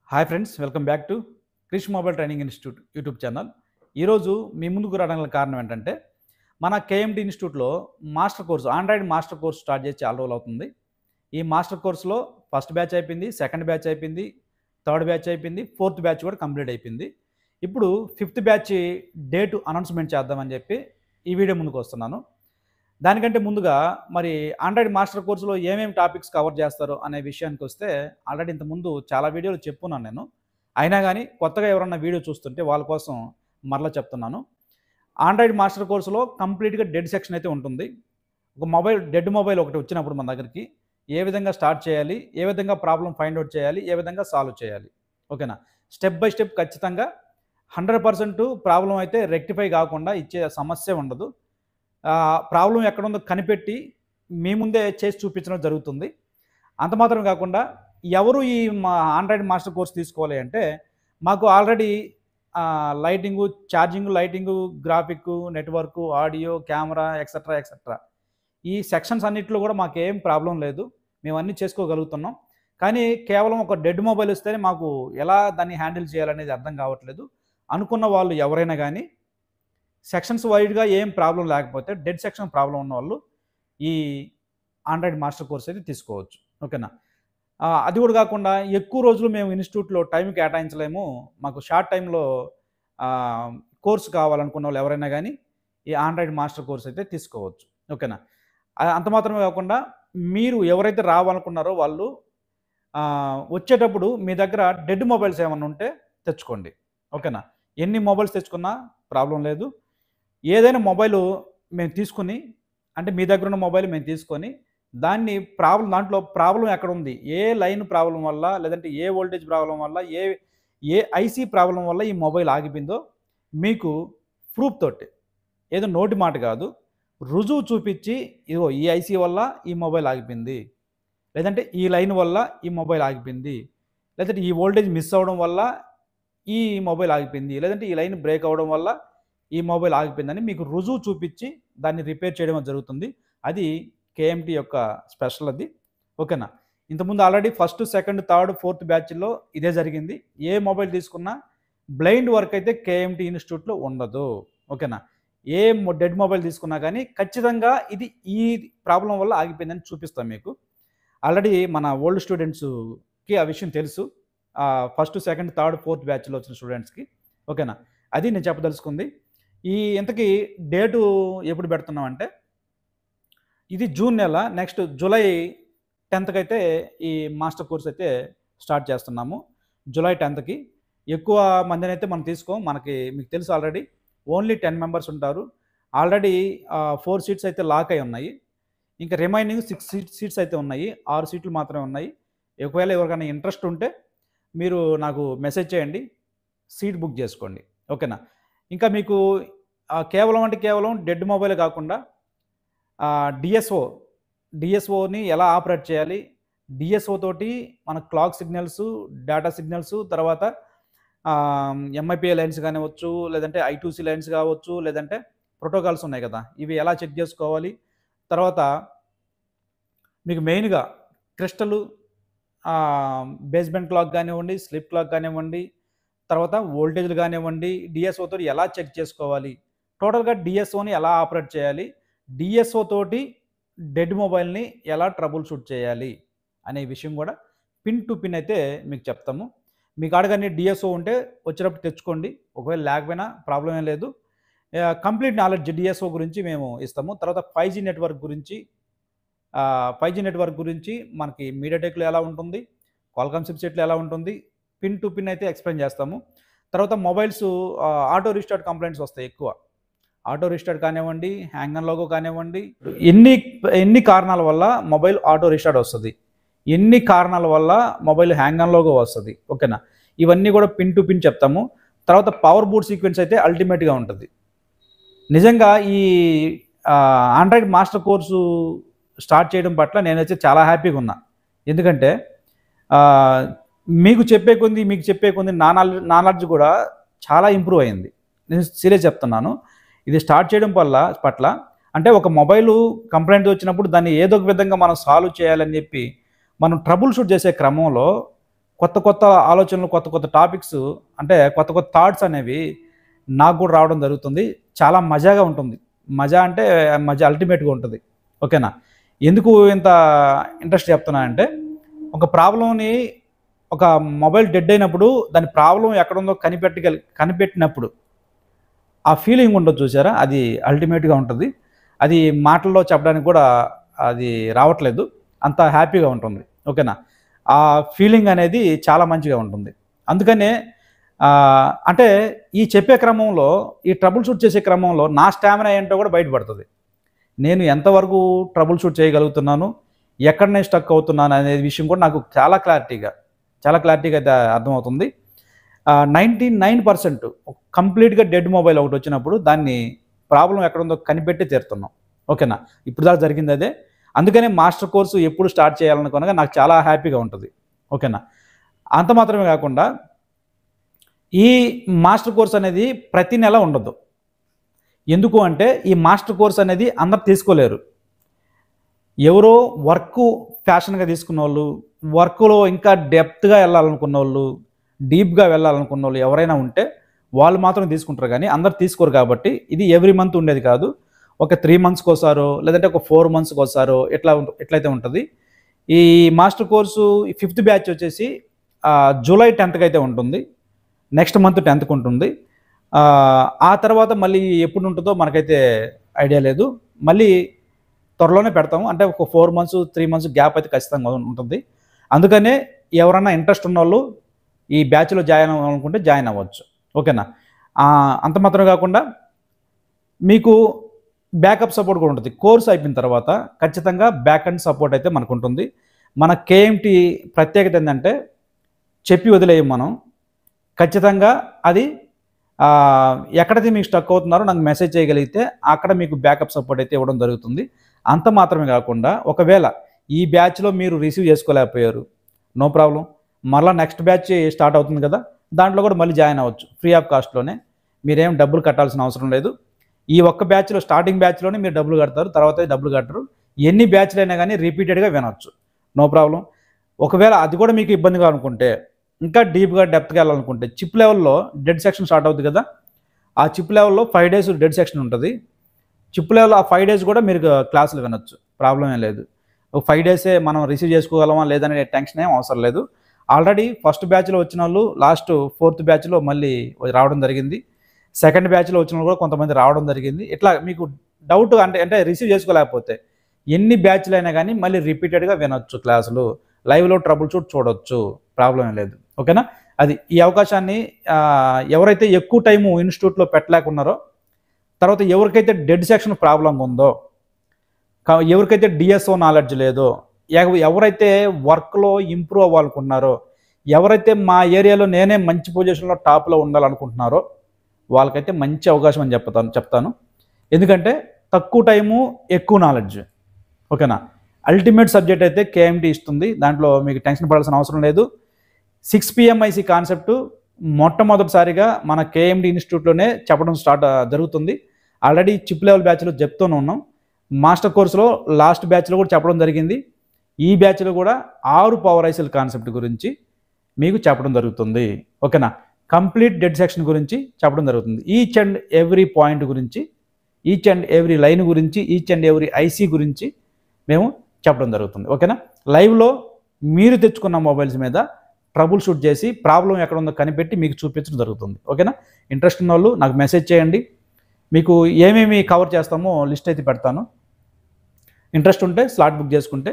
Hi friends, welcome back to Krish mobile training institute YouTube channel. ఈరోజు మీ ముందుకు రావడానికి కారణం ఏంటంటే, మన కేఎండి ఇన్స్టిట్యూట్లో master course, android master course start చేసి చాలా రోజులు అవుతుంది. ఈ మాస్టర్ కోర్సులో ఫస్ట్ బ్యాచ్ అయిపోయింది, సెకండ్ బ్యాచ్ అయిపోయింది, థర్డ్ బ్యాచ్ అయిపోయింది, ఫోర్త్ బ్యాచ్ కూడా కంప్లీట్ అయిపోయింది. ఇప్పుడు ఫిఫ్త్ బ్యాచ్ డేటు అనౌన్స్మెంట్ చేద్దామని చెప్పి ఈ వీడియో ముందుకు వస్తున్నాను. దానికంటే ముందుగా మరి ఆండ్రాయిడ్ మాస్టర్ కోర్సులో ఏమేమి టాపిక్స్ కవర్ చేస్తారు అనే విషయానికి వస్తే, ఆల్రెడీ ఇంతకుముందు చాలా వీడియోలు చెప్పున్నాను నేను. అయినా కానీ కొత్తగా ఎవరన్నా వీడియో చూస్తుంటే వాళ్ళ కోసం మరలా చెప్తున్నాను. ఆండ్రాయిడ్ మాస్టర్ కోర్సులో కంప్లీట్గా డెడ్ సెక్షన్ అయితే ఉంటుంది. ఒక డెడ్ మొబైల్ ఒకటి వచ్చినప్పుడు మన దగ్గరికి ఏ విధంగా స్టార్ట్ చేయాలి, ఏ విధంగా ప్రాబ్లం ఫైండ్ అవుట్ చేయాలి, ఏ విధంగా సాల్వ్ చేయాలి, ఓకేనా, స్టెప్ బై స్టెప్ ఖచ్చితంగా 100% ప్రాబ్లం అయితే రెక్టిఫై కాకుండా ఇచ్చే సమస్య ఉండదు. ప్రాబ్లం ఎక్కడుందో కనిపెట్టి మీ ముందే చేసి చూపించడం జరుగుతుంది. అంత మాత్రం కాకుండా ఎవరు ఈ ఆండ్రాయిడ్ మాస్టర్ కోర్స్ తీసుకోవాలి అంటే, మాకు already lighting, charging, lighting, graphic, network, audio, camera etcetera etcetera ఈ సెక్షన్స్ అన్నింటిలో కూడా మాకేం ప్రాబ్లం లేదు, మేము అన్నీ చేసుకోగలుగుతున్నాం. కానీ కేవలం ఒక డెడ్ మొబైల్ వస్తేనే మాకు ఎలా దాన్ని హ్యాండిల్ చేయాలనేది అర్థం కావట్లేదు అనుకున్న వాళ్ళు ఎవరైనా కానీ, సెక్షన్స్ వైడ్గా ఏం ప్రాబ్లం లేకపోతే డెడ్ సెక్షన్ ప్రాబ్లం ఉన్న వాళ్ళు ఈ ఆండ్రాయిడ్ మాస్టర్ కోర్స్ అయితే తీసుకోవచ్చు, ఓకేనా. అది కూడా కాకుండా ఎక్కువ రోజులు మేము ఇన్స్టిట్యూట్లో టైం కేటాయించలేము, మాకు షార్ట్ టైంలో కోర్సు కావాలనుకున్న వాళ్ళు ఎవరైనా కానీ ఈ ఆండ్రాయిడ్ మాస్టర్ కోర్స్ అయితే తీసుకోవచ్చు, ఓకేనా. అంత మాత్రమే కాకుండా మీరు ఎవరైతే రావాలనుకున్నారో వాళ్ళు వచ్చేటప్పుడు మీ దగ్గర డెడ్ మొబైల్స్ ఏమన్నా ఉంటే తెచ్చుకోండి, ఓకేనా. ఎన్ని మొబైల్స్ తెచ్చుకున్నా ప్రాబ్లం లేదు. ఏదైనా మొబైలు మేము తీసుకుని, అంటే మీ దగ్గర ఉన్న మొబైల్ మేము తీసుకొని దాన్ని దాంట్లో ప్రాబ్లం ఎక్కడ ఉంది, ఏ లైన్ ప్రాబ్లం వల్ల, లేదంటే ఏ వోల్టేజ్ ప్రాబ్లం వల్ల, ఏ ఐసీ ప్రాబ్లం వల్ల ఈ మొబైల్ ఆగిపోయిందో మీకు ప్రూఫ్ తోటి, ఏదో నోటి మాట కాదు, రుజువు చూపించి, ఇదిగో ఈ ఐసీ వల్ల ఈ మొబైల్ ఆగిపోయింది, లేదంటే ఈ లైన్ వల్ల ఈ మొబైల్ ఆగిపోయింది, లేదంటే ఈ వోల్టేజ్ మిస్ అవ్వడం వల్ల ఈ మొబైల్ ఆగిపోయింది, లేదంటే ఈ లైన్ బ్రేక్ అవ్వడం వల్ల ఈ మొబైల్ ఆగిపోయిందని మీకు రుజువు చూపించి దాన్ని రిపేర్ చేయడం జరుగుతుంది. అది కేఎంటి యొక్క స్పెషల్ అది, ఓకేనా. ఇంతకుముందు already first, second, third, fourth బ్యాచ్లో ఇదే జరిగింది. ఏ మొబైల్ తీసుకున్నా బ్లైండ్ వర్క్ అయితే కేఎంటి ఇన్స్టిట్యూట్లో ఉండదు, ఓకేనా. ఏ డెడ్ మొబైల్ తీసుకున్నా కానీ ఖచ్చితంగా ఇది ఈ ప్రాబ్లం వల్ల ఆగిపోయిందని చూపిస్తాం మీకు. ఆల్రెడీ మన ఓల్డ్ స్టూడెంట్స్కి ఆ విషయం తెలుసు, ఫస్ట్, సెకండ్, థర్డ్, ఫోర్త్ బ్యాచ్లో వచ్చిన స్టూడెంట్స్కి, ఓకేనా. అది నేను చెప్పదలుచుకుంది. ఇంతకీ డేటు ఎప్పుడు పెడుతున్నామంటే, ఇది జూన్ నెల, నెక్స్ట్ జూలై 10th అయితే ఈ మాస్టర్ కోర్స్ అయితే స్టార్ట్ చేస్తున్నాము. జూలై 10th ఎక్కువ మందిని అయితే మనం తీసుకోం, మీకు తెలుసు ఆల్రెడీ ఓన్లీ 10 మెంబర్స్ ఉంటారు. ఆల్రెడీ 4 సీట్స్ అయితే లాక్ అయి ఉన్నాయి, ఇంకా రిమైనింగ్ 6 సీట్స్ అయితే ఉన్నాయి, 6 సీట్లు మాత్రమే ఉన్నాయి. ఒకవేళ ఎవరికైనా ఇంట్రెస్ట్ ఉంటే మీరు నాకు మెసేజ్ చేయండి, సీట్ బుక్ చేసుకోండి, ఓకేనా. ఇంకా మీకు కేవలం డెడ్ మొబైల్ కాకుండా డిఎస్ఓని ఎలా ఆపరేట్ చేయాలి, డిఎస్ఓ తోటి మన క్లాక్ సిగ్నల్స్, డేటా సిగ్నల్స్, తర్వాత ఎంఐపిఐ లైన్స్ కానివచ్చు, లేదంటే I2C లైన్స్ కావచ్చు, లేదంటే ప్రోటోకాల్స్ ఉన్నాయి కదా, ఇవి ఎలా చెక్ చేసుకోవాలి, తర్వాత మీకు మెయిన్గా క్రిస్టల్ బేస్మెంట్ క్లాక్ కానివ్వండి, స్లిప్ క్లాక్ కానివ్వండి, తర్వాత వోల్టేజ్లు కానివ్వండి, డిఎస్ఓ తోటి ఎలా చెక్ చేసుకోవాలి, టోటల్గా డిఎస్ఓని ఎలా ఆపరేట్ చేయాలి, డిఎస్ఓ తోటి డెడ్ మొబైల్ని ఎలా ట్రబుల్ షూట్ చేయాలి అనే విషయం కూడా పిన్ టు పిన్ అయితే మీకు చెప్తాము. మీకు అడగని డిఎస్ఓ ఉంటే వచ్చేటప్పుడు తెచ్చుకోండి, ఒకవేళ లేకపోయినా ప్రాబ్లం ఏం లేదు. కంప్లీట్ నాలెడ్జ్ డిఎస్ఓ గురించి మేము ఇస్తాము. తర్వాత 5G నెట్వర్క్ గురించి, 5G నెట్వర్క్ గురించి మనకి మీడియాటెక్లో ఎలా ఉంటుంది, క్వాల్కామ్ చిప్సెట్లో ఎలా ఉంటుంది, పిన్ టు పిన్ అయితే ఎక్స్ప్లెయిన్ చేస్తాము. తర్వాత మొబైల్స్ ఆటో రీస్టార్ట్ కంప్లైంట్స్ వస్తాయి ఎక్కువ, ఆటో రీస్టార్ట్ కానివ్వండి, హ్యాంగ్ అండ్ లోగో కానివ్వండి, ఎన్ని కారణాల వల్ల మొబైల్ ఆటో రీస్టార్ట్ వస్తుంది, ఎన్ని కారణాల వల్ల మొబైల్ హ్యాంగ్ అండ్ లోగో వస్తుంది, ఓకేనా. ఇవన్నీ కూడా పిన్ టు పిన్ చెప్తాము. తర్వాత పవర్ బూట్ సీక్వెన్స్ అయితే అల్టిమేట్గా ఉంటుంది. నిజంగా ఈ ఆండ్రాయిడ్ మాస్టర్ కోర్సు స్టార్ట్ చేయడం పట్ల నేనైతే చాలా హ్యాపీగా ఉన్నా. ఎందుకంటే మీకు చెప్పే కొంది నా నాలెడ్జ్ కూడా చాలా ఇంప్రూవ్ అయింది. నేను సీరియస్ చెప్తున్నాను. ఇది స్టార్ట్ చేయడం పట్ల అంటే ఒక మొబైలు కంప్లైంట్ వచ్చినప్పుడు దాన్ని ఏదో ఒక విధంగా మనం సాల్వ్ చేయాలని చెప్పి మనం ట్రబుల్ షూట్ చేసే క్రమంలో కొత్త కొత్త ఆలోచనలు, కొత్త కొత్త టాపిక్స్, అంటే కొత్త కొత్త థాట్స్ అనేవి నాకు కూడా రావడం జరుగుతుంది. చాలా మజాగా ఉంటుంది. మజా అంటే మజా అల్టిమేట్గా ఉంటుంది. ఓకేనా. ఎందుకు ఇంత ఇంట్రెస్ట్ చెప్తున్నా అంటే, ఒక ప్రాబ్లంని, ఒక మొబైల్ డెడ్ అయినప్పుడు దాని ప్రాబ్లం ఎక్కడుందో కనిపెట్టినప్పుడు ఆ ఫీలింగ్ ఉండదు చూసారా, అది అల్టిమేట్గా ఉంటుంది. అది మాటల్లో చెప్పడానికి కూడా అది రావట్లేదు, అంత హ్యాపీగా ఉంటుంది. ఓకేనా. ఆ ఫీలింగ్ అనేది చాలా మంచిగా ఉంటుంది. అందుకనే అంటే ఈ చెప్పే క్రమంలో, ఈ ట్రబుల్ షూట్ చేసే క్రమంలో నా స్టామినా ఏంటో కూడా బయటపడుతుంది. నేను ఎంతవరకు ట్రబుల్ షూట్ చేయగలుగుతున్నాను, ఎక్కడ నేను స్టక్ అవుతున్నాను అనే విషయం కూడా నాకు చాలా క్లారిటీగా అయితే అర్థమవుతుంది. 99% కంప్లీట్గా డెడ్ మొబైల్ ఒకటి వచ్చినప్పుడు దాన్ని ప్రాబ్లం ఎక్కడుందో కనిపెట్టి తీరుతున్నాం. ఓకేనా. ఇప్పుడు దాకా జరిగింది అదే. అందుకనే మాస్టర్ కోర్సు ఎప్పుడు స్టార్ట్ చేయాలనుకునగా నాకు చాలా హ్యాపీగా ఉంటుంది. ఓకేనా. అంత మాత్రమే కాకుండా ఈ మాస్టర్ కోర్స్ అనేది ప్రతి నెల ఉండదు. ఎందుకు అంటే ఈ మాస్టర్ కోర్స్ అనేది అందరు తీసుకోలేరు. ఎవరో వర్క్ ఫ్యాషన్గా తీసుకున్న వాళ్ళు, వర్క్లో ఇంకా డెప్త్గా వెళ్ళాలనుకున్న వాళ్ళు, డీప్గా వెళ్ళాలనుకున్న వాళ్ళు ఎవరైనా ఉంటే వాళ్ళు మాత్రం తీసుకుంటారు. కానీ అందరు తీసుకోరు. కాబట్టి ఇది ఎవ్రీ మంత్ ఉండేది కాదు. ఒక 3 మంత్స్కి ఒకసారో, లేదంటే ఒక 4 మంత్స్కి ఒకసారో ఎట్లయితే ఉంటుంది. ఈ మాస్టర్ కోర్సు 5th బ్యాచ్ వచ్చేసి జూలై 10th అయితే ఉంటుంది. నెక్స్ట్ మంత్ 10th ఉంటుంది. ఆ తర్వాత మళ్ళీ ఎప్పుడు ఉంటుందో మనకైతే ఐడియా లేదు. మళ్ళీ త్వరలోనే పెడతాము. అంటే ఒక 4 మంత్స్ 3 మంత్స్ గ్యాప్ అయితే ఖచ్చితంగా ఉంటుంది. అందుకనే ఎవరన్నా ఇంట్రెస్ట్ ఉన్న వాళ్ళు ఈ బ్యాచ్లో జాయిన్ అవ్వాలనుకుంటే జాయిన్ అవ్వచ్చు. ఓకేనా. అంత మాత్రమే కాకుండా మీకు బ్యాకప్ సపోర్ట్ కూడా ఉంటుంది. కోర్స్ అయిపోయిన తర్వాత ఖచ్చితంగా బ్యాక్ అండ్ సపోర్ట్ అయితే మనకు ఉంటుంది. మన కేఎంటి ప్రత్యేకత ఏంటంటే చెప్పి వదిలేయం మనం. ఖచ్చితంగా అది ఎక్కడైతే మీకు స్టక్ అవుతున్నారో నాకు మెసేజ్ చేయగలిగితే అక్కడ మీకు బ్యాకప్ సపోర్ట్ అయితే ఇవ్వడం జరుగుతుంది. అంత మాత్రమే కాకుండా ఒకవేళ ఈ బ్యాచ్లో మీరు రిసీవ్ చేసుకోలేకపోయారు, నో ప్రాబ్లం, మళ్ళీ నెక్స్ట్ బ్యాచ్ స్టార్ట్ అవుతుంది కదా, దాంట్లో కూడా మళ్ళీ జాయిన్ అవ్వచ్చు ఫ్రీ ఆఫ్ కాస్ట్లోనే. మీరేం డబ్బులు కట్టాల్సిన అవసరం లేదు. ఈ ఒక్క బ్యాచ్లో, స్టార్టింగ్ బ్యాచ్లోనే మీరు డబ్బులు కడతారు, తర్వాత డబ్బులు కట్టరు. ఎన్ని బ్యాచ్లు అయినా కానీ రిపీటెడ్గా వినవచ్చు, నో ప్రాబ్లం. ఒకవేళ అది కూడా మీకు ఇబ్బందిగా అనుకుంటే, ఇంకా డీప్గా డెప్త్గా వెళ్ళాలనుకుంటే, చిప్ లెవెల్లో డెడ్ సెక్షన్ స్టార్ట్ అవుతుంది కదా, ఆ చిప్ లెవెల్లో 5 days డెడ్ సెక్షన్ ఉంటుంది. చిప్ లెవెల్ ఆ 5 days కూడా మీరు క్లాసులు వినొచ్చు, ప్రాబ్లం ఏం లేదు. 5 days మనం రిసీవ్ చేసుకోగలమా లేదనే టెన్షన్ ఏం అవసరం లేదు. ఆల్రెడీ ఫస్ట్ బ్యాచ్లో వచ్చిన వాళ్ళు లాస్ట్ 4th బ్యాచ్లో మళ్ళీ రావడం జరిగింది. సెకండ్ బ్యాచ్లో వచ్చిన వాళ్ళు కూడా కొంతమంది రావడం జరిగింది. ఇట్లా మీకు డౌట్ అంటే రిసీవ్ చేసుకోలేకపోతే ఎన్ని బ్యాచ్లు అయినా కానీ మళ్ళీ రిపీటెడ్గా వినొచ్చు క్లాసులు, లైవ్లో ట్రబుల్ షూట్ చూడొచ్చు, ప్రాబ్లం ఏం లేదు. ఓకేనా. అది ఈ అవకాశాన్ని ఎవరైతే ఎక్కువ టైము ఇన్స్టిట్యూట్లో పెట్టలేకున్నారో, తర్వాత ఎవరికైతే డెడ్ సెక్షన్ ప్రాబ్లం ఉందో, ఎవరికైతే డిఎస్ఓ నాలెడ్జ్ లేదో, ఎవరైతే వర్క్లో ఇంప్రూవ్ అవ్వాలనుకుంటున్నారో, ఎవరైతే మా ఏరియాలో నేనే మంచి పొజిషన్లో టాప్లో ఉండాలనుకుంటున్నారో వాళ్ళకైతే మంచి అవకాశం అని చెప్తాను. ఎందుకంటే తక్కువ టైము ఎక్కువ నాలెడ్జ్. ఓకేనా. అల్టిమేట్ సబ్జెక్ట్ అయితే కేఎంటి ఇస్తుంది, దాంట్లో మీకు టెన్షన్ పడాల్సిన అవసరం లేదు. 6 PMIC కాన్సెప్ట్ మొట్టమొదటిసారిగా మన కేఎండి ఇన్స్టిట్యూట్లోనే చెప్పడం జరుగుతుంది. ఆల్రెడీ చిప్ లెవెల్ బ్యాచ్లో చెప్తూనే ఉన్నాం. మాస్టర్ కోర్సులో లాస్ట్ బ్యాచ్లో కూడా చెప్పడం జరిగింది. ఈ బ్యాచ్లో కూడా 6 పవర్ ఐసీల కాన్సెప్ట్ గురించి మీకు చెప్పడం జరుగుతుంది. ఓకేనా. కంప్లీట్ డెడ్ సెక్షన్ గురించి చెప్పడం జరుగుతుంది. ఈచ్ అండ్ ఎవ్రీ పాయింట్ గురించి, ఈచ్ అండ్ ఎవ్రీ లైన్ గురించి, ఈచ్ అండ్ ఎవ్రీ ఐసీ గురించి మేము చెప్పడం జరుగుతుంది. ఓకేనా. లైవ్లో మీరు తెచ్చుకున్న మొబైల్స్ మీద ట్రబుల్ షూట్ చేసి ప్రాబ్లం ఎక్కడ ఉందో కనిపెట్టి మీకు చూపించడం జరుగుతుంది. ఓకేనా. ఇంట్రెస్ట్ ఉన్న వాళ్ళు నాకు మెసేజ్ చేయండి. మీకు ఏమేమి కవర్ చేస్తామో లిస్ట్ అయితే పెడతాను. ఇంట్రెస్ట్ ఉంటే స్లాట్ బుక్ చేసుకుంటే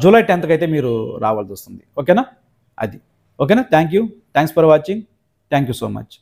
జూలై 10th అయితే మీరు రావాల్సి వస్తుంది. ఓకేనా. అది ఓకేనా. Thanks for watching. Thank you so much.